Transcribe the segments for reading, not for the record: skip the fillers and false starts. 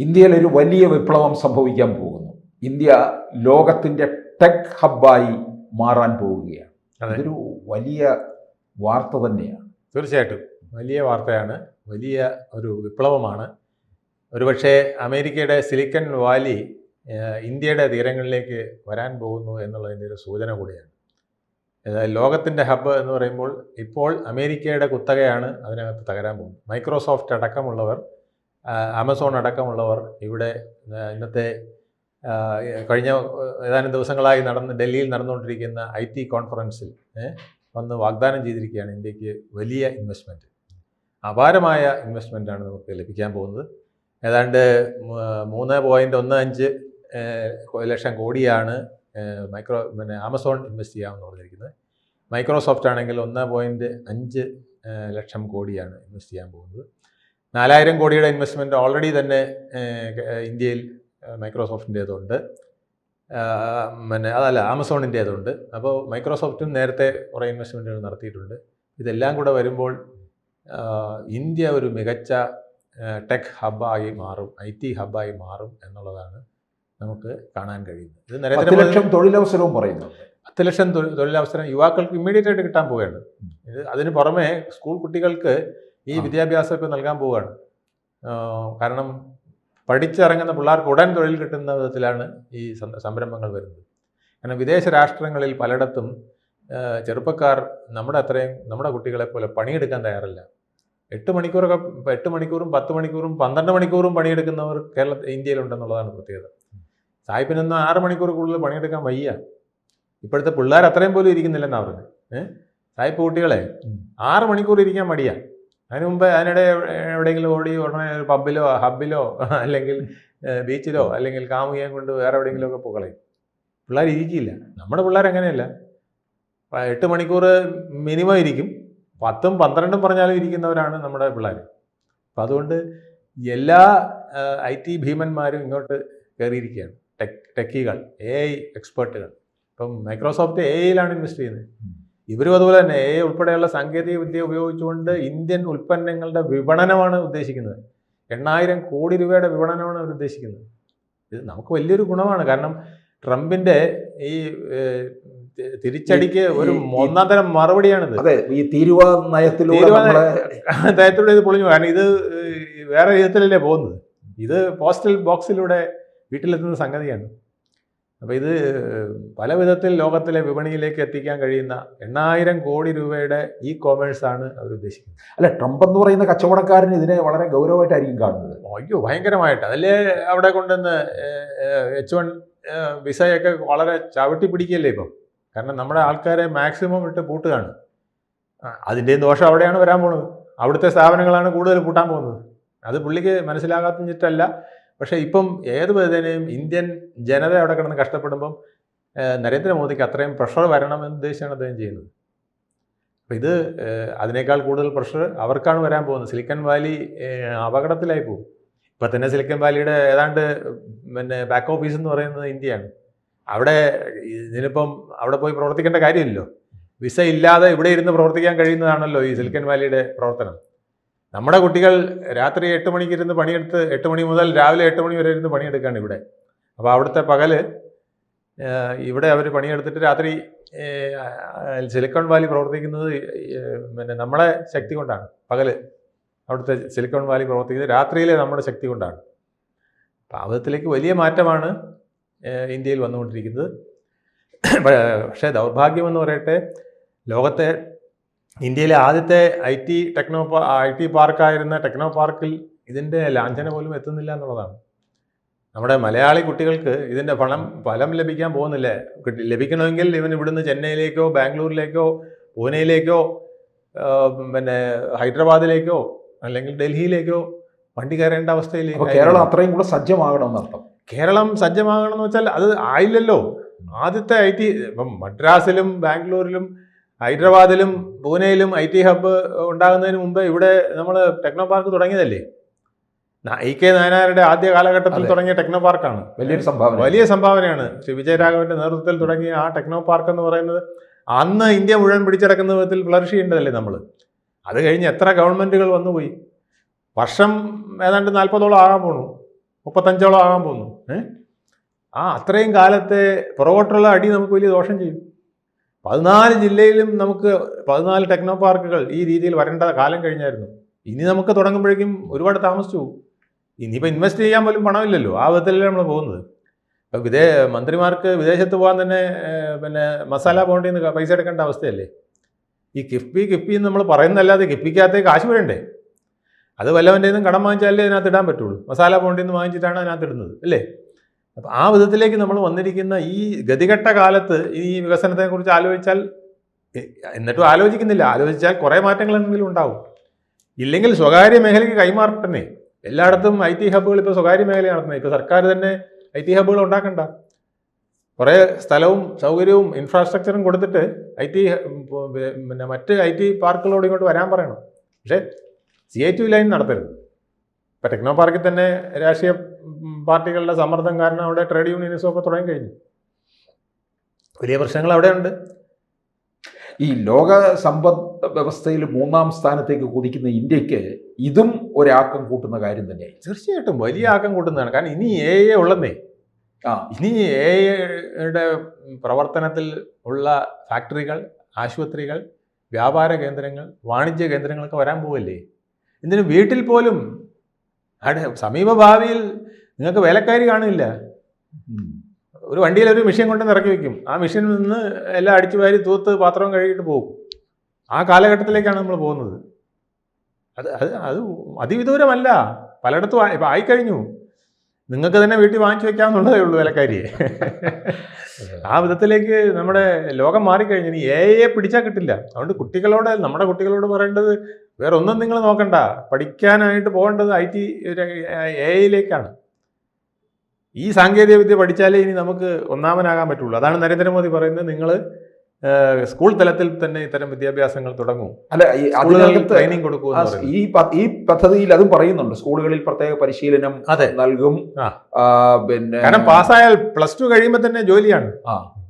ഇന്ത്യയിൽ ഒരു വലിയ വിപ്ലവം സംഭവിക്കാൻ പോകുന്നു. ഇന്ത്യ ലോകത്തിൻ്റെ ടെക് ഹബ്ബായി മാറാൻ പോവുകയാണ്. അതൊരു വലിയ വാർത്ത തന്നെയാണ്. തീർച്ചയായിട്ടും വലിയ വാർത്തയാണ്, വലിയ ഒരു വിപ്ലവമാണ്. ഒരുപക്ഷെ അമേരിക്കയുടെ സിലിക്കൺ വാലി ഇന്ത്യയുടെ തീരങ്ങളിലേക്ക് വരാൻ പോകുന്നു എന്നുള്ളതിൻ്റെ ഒരു സൂചന കൂടിയാണ്. ലോകത്തിൻ്റെ ഹബ്ബ് എന്ന് പറയുമ്പോൾ ഇപ്പോൾ അമേരിക്കയുടെ കുത്തകയാണ് അതിനകത്ത് തകരാൻ പോകുന്നത്. മൈക്രോസോഫ്റ്റ് അടക്കമുള്ളവർ, ആമസോൺ അടക്കമുള്ളവർ ഇവിടെ ഇന്നത്തെ കഴിഞ്ഞ ഏതാനും ദിവസങ്ങളായി ഡൽഹിയിൽ നടന്നുകൊണ്ടിരിക്കുന്ന IT കോൺഫറൻസിൽ വന്ന് വാഗ്ദാനം ചെയ്തിരിക്കുകയാണ് ഇന്ത്യക്ക് വലിയ ഇൻവെസ്റ്റ്മെൻറ്റ്, അപാരമായ ഇൻവെസ്റ്റ്മെൻറ്റാണ് നമുക്ക് ലഭിക്കാൻ പോകുന്നത്. ഏതാണ്ട് 3.15 ലക്ഷം കോടിയാണ് ആമസോൺ ഇൻവെസ്റ്റ് ചെയ്യാമെന്ന് പറഞ്ഞിരിക്കുന്നത്. മൈക്രോസോഫ്റ്റ് ആണെങ്കിൽ 1.5 ലക്ഷം കോടിയാണ് ഇൻവെസ്റ്റ് ചെയ്യാൻ പോകുന്നത്. 4000 കോടിയുടെ ഇൻവെസ്റ്റ്മെൻറ്റ് ഓൾറെഡി തന്നെ ഇന്ത്യയിൽ മൈക്രോസോഫ്റ്റിൻ്റേതുണ്ട്, അതല്ല ആമസോണിൻ്റേതുണ്ട്. അപ്പോൾ മൈക്രോസോഫ്റ്റും നേരത്തെ കുറേ ഇൻവെസ്റ്റ്മെൻറ്റുകൾ നടത്തിയിട്ടുണ്ട്. ഇതെല്ലാം കൂടെ വരുമ്പോൾ ഇന്ത്യ ഒരു മികച്ച ടെക് ഹബ്ബായി മാറും, IT ഹബ്ബായി മാറും എന്നുള്ളതാണ് നമുക്ക് കാണാൻ കഴിയുന്നത്. ഇത് 10 ലക്ഷം തൊഴിലവസരവും പറയുന്നു. 10 ലക്ഷം തൊഴിലവസരം യുവാക്കൾക്ക് ഇമ്മീഡിയറ്റ് ആയിട്ട് കിട്ടാൻ പോവുകയാണ്. ഇത് അതിന് പുറമെ സ്കൂൾ കുട്ടികൾക്ക് ഈ വിദ്യാഭ്യാസം ഇപ്പോൾ നൽകാൻ പോവുകയാണ്. കാരണം പഠിച്ചിറങ്ങുന്ന പിള്ളേർക്ക് ഉടൻ തൊഴിൽ കിട്ടുന്ന വിധത്തിലാണ് ഈ സംരംഭങ്ങൾ വരുന്നത്. കാരണം വിദേശ രാഷ്ട്രങ്ങളിൽ പലയിടത്തും ചെറുപ്പക്കാർ നമ്മുടെ കുട്ടികളെ പോലെ പണിയെടുക്കാൻ തയ്യാറല്ല. 8 മണിക്കൂറും 10 മണിക്കൂറും 12 മണിക്കൂറും പണിയെടുക്കുന്നവർ ഇന്ത്യയിലുണ്ടെന്നുള്ളതാണ് പ്രത്യേകത. സായിപ്പിനൊന്നും 6 മണിക്കൂർ കൂടുതൽ പണിയെടുക്കാൻ വയ്യ. ഇപ്പോഴത്തെ പിള്ളേർ അത്രയും പോലും ഇരിക്കുന്നില്ലെന്നാണ് പറഞ്ഞത്. സായിപ്പ് കുട്ടികളെ 6 മണിക്കൂർ ഇരിക്കാൻ മടിയാണ്. അതിന് മുമ്പ് അതിനിടെ എവിടെയെങ്കിലും ഓടി ഉടനെ ഒരു പബ്ബിലോ ഹബ്ബിലോ അല്ലെങ്കിൽ ബീച്ചിലോ അല്ലെങ്കിൽ കാമുകിയെ കൊണ്ട് വേറെ എവിടെയെങ്കിലുമൊക്കെ പോകളയും. പിള്ളേർ ഇരിക്കില്ല. നമ്മുടെ പിള്ളേർ അങ്ങനെയല്ല. 8 മണിക്കൂർ മിനിമം ഇരിക്കും, 10ഉം 12ഉം പറഞ്ഞാലും ഇരിക്കുന്നവരാണ് നമ്മുടെ പിള്ളേർ. അപ്പം അതുകൊണ്ട് എല്ലാ IT ഭീമന്മാരും ഇങ്ങോട്ട് കയറിയിരിക്കുകയാണ്. ടെക്കികൾ, AI എക്സ്പേർട്ടുകൾ. ഇപ്പം മൈക്രോസോഫ്റ്റ് AI-യിലാണ് ഇൻവെസ്റ്റ് ചെയ്യുന്നത്. ഇവരും അതുപോലെ തന്നെ AI ഉൾപ്പെടെയുള്ള സാങ്കേതിക വിദ്യ ഉപയോഗിച്ചുകൊണ്ട് ഇന്ത്യൻ ഉൽപ്പന്നങ്ങളുടെ വിപണനമാണ് ഉദ്ദേശിക്കുന്നത്. 8000 കോടി രൂപയുടെ വിപണനമാണ് അവർ ഉദ്ദേശിക്കുന്നത്. ഇത് നമുക്ക് വലിയൊരു ഗുണമാണ്. കാരണം ട്രംപിൻ്റെ ഈ തിരിച്ചടിക്ക് ഒരു ഒന്നാം തരം മറുപടിയാണിത്. അതെ, ഈ തീരുവ നയത്തിലൂടെ ഇത് പൊളിഞ്ഞു. കാരണം ഇത് വേറെ വിധത്തിലല്ലേ പോകുന്നത്. ഇത് പോസ്റ്റൽ ബോക്സിലൂടെ വീട്ടിലെത്തുന്ന സംഗതിയാണ്. അപ്പോൾ ഇത് പല വിധത്തിൽ ലോകത്തിലെ വിപണിയിലേക്ക് എത്തിക്കാൻ കഴിയുന്ന 8000 കോടി രൂപയുടെ കോമേഴ്സാണ് അവർ ഉദ്ദേശിക്കുന്നത്. അല്ല, ട്രംപ് എന്ന് പറയുന്ന കച്ചവടക്കാരൻ ഇതിനെ വളരെ ഗൗരവമായിട്ടായിരിക്കും കാണുന്നത്. അയ്യോ, ഭയങ്കരമായിട്ട്. അതിലെ അവിടെ കൊണ്ടുവന്ന് H1 വിസയൊക്കെ വളരെ ചവിട്ടി പിടിക്കുകയല്ലേ ഇപ്പം. കാരണം നമ്മുടെ ആൾക്കാരെ മാക്സിമം ഇട്ട് പൂട്ടുകയാണ്. അതിൻ്റെയും ദോഷം അവിടെയാണ് വരാൻ പോകുന്നത്. അവിടുത്തെ സ്ഥാപനങ്ങളാണ് കൂടുതൽ പൂട്ടാൻ പോകുന്നത്. അത് പുള്ളിക്ക് മനസ്സിലാകാത്തിട്ടല്ല. പക്ഷേ ഇപ്പം ഏത് വിധേനയും ഇന്ത്യൻ ജനത അവിടെ കിടന്ന് കഷ്ടപ്പെടുമ്പം നരേന്ദ്രമോദിക്ക് അത്രയും പ്രഷർ വരണമെന്ന് ഉദ്ദേശിച്ചാണ് അദ്ദേഹം ചെയ്യുന്നത്. അപ്പം ഇത് അതിനേക്കാൾ കൂടുതൽ പ്രഷർ അവർക്കാണ് വരാൻ പോകുന്നത്. സിലിക്കൺ വാലി അപകടത്തിലായി പോകും. ഇപ്പം തന്നെ സിലിക്കൺ വാലിയുടെ ഏതാണ്ട് ബാക്ക് ഓഫീസ് എന്ന് പറയുന്നത് ഇന്ത്യയാണ്. ഇതിനിപ്പം അവിടെ പോയി പ്രവർത്തിക്കേണ്ട കാര്യമില്ലല്ലോ. വിസ ഇല്ലാതെ ഇവിടെ ഇരുന്ന് പ്രവർത്തിക്കാൻ കഴിയുന്നതാണല്ലോ ഈ സിലിക്കൺ വാലിയുടെ പ്രവർത്തനം. നമ്മുടെ കുട്ടികൾ രാത്രി 8 മണിക്ക് ഇരുന്ന് പണിയെടുത്ത് 8 മണി മുതൽ രാവിലെ 8 മണി വരെ ഇരുന്ന് പണിയെടുക്കുകയാണ് ഇവിടെ. അപ്പോൾ അവിടുത്തെ പകല് ഇവിടെ അവർ പണിയെടുത്തിട്ട് രാത്രി സിലിക്കൺ വാലി പ്രവർത്തിക്കുന്നത് നമ്മളെ ശക്തി കൊണ്ടാണ്. പകല് അവിടുത്തെ സിലിക്കൺ വാലി പ്രവർത്തിക്കുന്നത് രാത്രിയിലെ നമ്മുടെ ശക്തി കൊണ്ടാണ്. അപ്പോൾ ആ വിധത്തിലേക്ക് വലിയ മാറ്റമാണ് ഇന്ത്യയിൽ വന്നുകൊണ്ടിരിക്കുന്നത്. പക്ഷേ ദൗർഭാഗ്യമെന്ന് പറയട്ടെ, ഇന്ത്യയിലെ ആദ്യത്തെ IT പാർക്കായിരുന്ന ടെക്നോ പാർക്കിൽ ഇതിൻ്റെ ലാഞ്ചന പോലും എത്തുന്നില്ല എന്നുള്ളതാണ്. നമ്മുടെ മലയാളി കുട്ടികൾക്ക് ഇതിൻ്റെ ഫലം ലഭിക്കാൻ പോകുന്നില്ല. ലഭിക്കണമെങ്കിൽ ഇവിടുന്ന് ചെന്നൈയിലേക്കോ ബാംഗ്ലൂരിലേക്കോ പൂനെയിലേക്കോ ഹൈദരാബാദിലേക്കോ അല്ലെങ്കിൽ ഡൽഹിയിലേക്കോ വണ്ടി കയറേണ്ട അവസ്ഥയിലേക്ക് കേരളം അത്രയും കൂടെ സജ്ജമാകണമെന്നർത്ഥം. കേരളം സജ്ജമാകണമെന്ന് വെച്ചാൽ അത് ആയില്ലല്ലോ. ആദ്യത്തെ ഇപ്പം മദ്രാസിലും ബാംഗ്ലൂരിലും ഹൈദരാബാദിലും പൂനെയിലും IT ഹബ്ബ് ഉണ്ടാകുന്നതിന് മുമ്പ് ഇവിടെ നമ്മൾ ടെക്നോ പാർക്ക് തുടങ്ങിയതല്ലേ. EK നായനാരുടെ ആദ്യ കാലഘട്ടത്തിൽ തുടങ്ങിയ ടെക്നോ പാർക്കാണ്. വലിയ സംഭാവനയാണ്. ശ്രീ വിജയരാഘവന്റെ നേതൃത്വത്തിൽ തുടങ്ങിയ ആ ടെക്നോ പാർക്ക് എന്ന് പറയുന്നത് അന്ന് ഇന്ത്യ മുഴുവൻ പിടിച്ചടക്കുന്ന വിധത്തിൽ ഫ്ലറിഷ് ചെയ്യേണ്ടതല്ലേ നമ്മൾ. അത് കഴിഞ്ഞ് എത്ര ഗവൺമെൻറ്റുകൾ വന്നുപോയി. വർഷം ഏതാണ്ട് 40ഓളം ആകാൻ പോണു. 35ഓളം ആകാൻ പോകുന്നു. അത്രയും കാലത്തെ പുറകോട്ടുള്ള അടി നമുക്ക് വലിയ ദോഷം ചെയ്യും. 14 ജില്ലയിലും നമുക്ക് 14 ടെക്നോ പാർക്കുകൾ ഈ രീതിയിൽ വരേണ്ട കാലം കഴിഞ്ഞായിരുന്നു. ഇനി നമുക്ക് തുടങ്ങുമ്പോഴേക്കും ഒരുപാട് താമസിച്ചു പോകും. ഇനിയിപ്പോൾ ഇൻവെസ്റ്റ് ചെയ്യാൻ പോലും പണമില്ലല്ലോ. ആ വിധത്തിലല്ലേ നമ്മൾ പോകുന്നത്. ഇപ്പം മന്ത്രിമാർക്ക് വിദേശത്ത് പോകാൻ തന്നെ പിന്നെ മസാല ബോണ്ടിൽ നിന്ന് പൈസ എടുക്കേണ്ട അവസ്ഥയല്ലേ. ഈ കിഫ്ബി എന്ന് നമ്മൾ പറയുന്നതല്ലാതെ കിഫ്ബിക്കകത്ത് കാശ് വരണ്ടേ? അത് വല്ലവൻ്റെ നിന്നും കടം വാങ്ങിച്ചാലേ അതിനകത്ത് ഇടാൻ പറ്റുള്ളൂ. മസാല ബോണ്ടിൽ നിന്ന് വാങ്ങിച്ചിട്ടാണ് അതിനകത്ത് ഇടുന്നത് അല്ലേ. അപ്പം ആ വിധത്തിലേക്ക് നമ്മൾ വന്നിരിക്കുന്ന ഈ ഗതികെട്ട കാലത്ത് ഈ വികസനത്തെക്കുറിച്ച് ആലോചിച്ചാൽ, എന്നിട്ടും ആലോചിക്കുന്നില്ല, ആലോചിച്ചാൽ കുറേ മാറ്റങ്ങൾ എന്തെങ്കിലും ഉണ്ടാവും. ഇല്ലെങ്കിൽ സ്വകാര്യ മേഖലയ്ക്ക് കൈമാറട്ടെ. എല്ലായിടത്തും IT ഹബ്ബുകൾ ഇപ്പോൾ സ്വകാര്യ മേഖല നടത്തുന്നത്. ഇപ്പോൾ സർക്കാർ തന്നെ IT ഹബ്ബുകൾ ഉണ്ടാക്കണ്ട. കുറേ സ്ഥലവും സൗകര്യവും ഇൻഫ്രാസ്ട്രക്ചറും കൊടുത്തിട്ട് പിന്നെ മറ്റ് IT പാർക്കുകളോട് ഇങ്ങോട്ട് വരാൻ പറയണം. പക്ഷേ CA2 ലൈൻ നടത്തരുത്. ഇപ്പം ടെക്നോ പാർക്കിൽ തന്നെ രാഷ്ട്രീയ പാർട്ടികളുടെ സമ്മർദ്ദം കാരണം അവിടെ ട്രേഡ് യൂണിയനിസം ഒക്കെ തുടങ്ങി കഴിഞ്ഞു. വലിയ പ്രശ്നങ്ങൾ അവിടെയുണ്ട്. ഈ ലോക സമ്പദ് വ്യവസ്ഥയിൽ 3ാം സ്ഥാനത്തേക്ക് കുതിക്കുന്ന ഇന്ത്യക്ക് ഇതും ഒരാക്കം കൂട്ടുന്ന കാര്യം തന്നെയായി. തീർച്ചയായിട്ടും വലിയ ആക്കം കൂട്ടുന്നതാണ്. കാരണം ഇനി AI ഉള്ളന്നേ. ഇനി AI-യുടെ പ്രവർത്തനത്തിൽ ഉള്ള ഫാക്ടറികൾ, ആശുപത്രികൾ, വ്യാപാര കേന്ദ്രങ്ങൾ, വാണിജ്യ കേന്ദ്രങ്ങളൊക്കെ വരാൻ പോവല്ലേ. ഇതിന് വീട്ടിൽ പോലും സമീപ ഭാവിയിൽ നിങ്ങൾക്ക് വേലക്കാരി കാണില്ല. ഒരു വണ്ടിയിൽ ഒരു മെഷീൻ കൊണ്ട് ഇറക്കി വെക്കും. ആ മെഷീനിൽ നിന്ന് എല്ലാം അടിച്ചു വാരി തൂത്ത് പാത്രവും കഴുകിയിട്ട് പോകും. ആ കാലഘട്ടത്തിലേക്കാണ് നമ്മൾ പോകുന്നത്. അത് അതിവിദൂരമല്ല, പലയിടത്തും ഇപ്പം ആയിക്കഴിഞ്ഞു. നിങ്ങൾക്ക് തന്നെ വീട്ടിൽ വാങ്ങിച്ചു വെക്കാമെന്നുള്ളതേ ഉള്ളൂ വേലക്കാരിയെ. ആ വിധത്തിലേക്ക് നമ്മുടെ ലോകം മാറിക്കഴിഞ്ഞു. ഇനി AI പിടിച്ചാൽ കിട്ടില്ല. അതുകൊണ്ട് നമ്മുടെ കുട്ടികളോട് പറയേണ്ടത് വേറെ ഒന്നും നിങ്ങൾ നോക്കണ്ട, പഠിക്കാനായിട്ട് പോകേണ്ടത് AI-യിലേക്കാണ്. ഈ സാങ്കേതിക വിദ്യ പഠിച്ചാലേ ഇനി നമുക്ക് ഒന്നാമനാകാൻ പറ്റുള്ളൂ. അതാണ് നരേന്ദ്രമോദി പറയുന്നത്, നിങ്ങൾ സ്കൂൾ തലത്തിൽ തന്നെ ഇത്തരം വിദ്യാഭ്യാസങ്ങൾ തുടങ്ങും, അല്ല ട്രെയിനിങ് കൊടുക്കും. ഈ പദ്ധതിയിൽ അതും പറയുന്നുണ്ട്, സ്കൂളുകളിൽ പ്രത്യേക പരിശീലനം നൽകും. പിന്നെ കാരണം പാസ്സായാൽ +2 കഴിയുമ്പോൾ തന്നെ ജോലിയാണ്.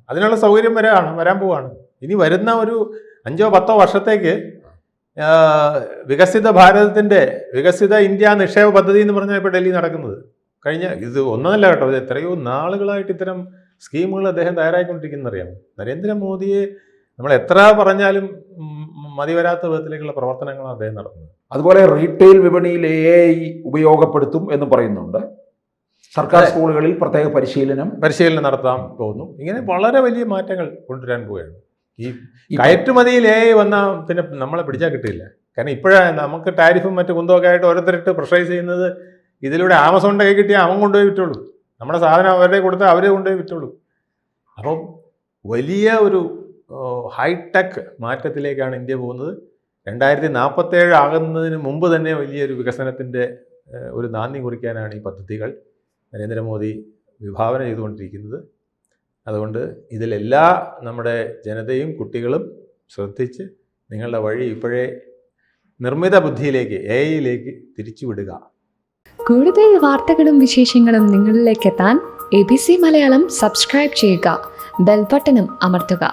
അതിനുള്ള സൗകര്യം വരാൻ പോവാണ്. ഇനി വരുന്ന ഒരു 5-10 വർഷത്തേക്ക് വികസിത ഭാരതത്തിന്റെ വികസിത ഇന്ത്യ നിക്ഷേപ പദ്ധതി എന്ന് പറഞ്ഞാൽ ഇപ്പോൾ ഡൽഹി നടക്കുന്നത്. ഇത് ഒന്നല്ല കേട്ടോ, ഇത് എത്രയോ നാളുകളായിട്ട് ഇത്തരം സ്കീമുകൾ അദ്ദേഹം തയ്യാറായിക്കൊണ്ടിരിക്കുന്നത് അറിയാം. നരേന്ദ്രമോദിയെ നമ്മൾ എത്ര പറഞ്ഞാലും മതി വരാത്ത വിധത്തിലേക്കുള്ള പ്രവർത്തനങ്ങളാണ് അദ്ദേഹം നടത്തുന്നത്. അതുപോലെ റീറ്റെയിൽ വിപണിയിൽ AI ഉപയോഗപ്പെടുത്തും എന്ന് പറയുന്നുണ്ട്. സർക്കാർ സ്കൂളുകളിൽ പ്രത്യേക പരിശീലനം നടത്താൻ പോകുന്നു. ഇങ്ങനെ വളരെ വലിയ മാറ്റങ്ങൾ കൊണ്ടുവരാൻ പോവുകയാണ്. ഈ കയറ്റുമതിയിൽ AI വന്നാൽ പിന്നെ നമ്മളെ പിടിച്ചാൽ കിട്ടില്ല. കാരണം ഇപ്പോഴാണ് നമുക്ക് ടാരിഫും മറ്റു കുന്തമൊക്കെ ആയിട്ട് ഓരോരുത്തരിട്ട് പ്രഷറൈസ് ചെയ്യുന്നത്. ഇതിലൂടെ ആമസോണിൻ്റെ കൈ കിട്ടിയാൽ അവൻ കൊണ്ടുപോയി വിറ്റുള്ളൂ, നമ്മുടെ സാധനം അവരുടെ കൊടുത്താൽ അവരെ കൊണ്ടുപോയി വിറ്റുള്ളൂ. അപ്പം വലിയ ഒരു ഹൈടെക് മാറ്റത്തിലേക്കാണ് ഇന്ത്യ പോകുന്നത്. 2047 ആകുന്നതിന് മുമ്പ് തന്നെ വലിയൊരു വികസനത്തിൻ്റെ ഒരു നാന്ദി കുറിക്കാനാണ് ഈ പദ്ധതികൾ നരേന്ദ്രമോദി വിഭാവന ചെയ്തുകൊണ്ടിരിക്കുന്നത്. അതുകൊണ്ട് ഇതിലെല്ലാ നമ്മുടെ ജനതയും കുട്ടികളും ശ്രദ്ധിച്ച് നിങ്ങളുടെ വഴി ഇപ്പോഴേ നിർമ്മിത ബുദ്ധിയിലേക്ക്, AI-യിലേക്ക് തിരിച്ചുവിടുക. കൂടുതൽ വാർത്തകളും വിശേഷങ്ങളും നിങ്ങളിലേക്ക് എത്താൻ ABC മലയാളം സബ്സ്ക്രൈബ് ചെയ്യുക, ബെൽ ബട്ടണും അമർത്തുക.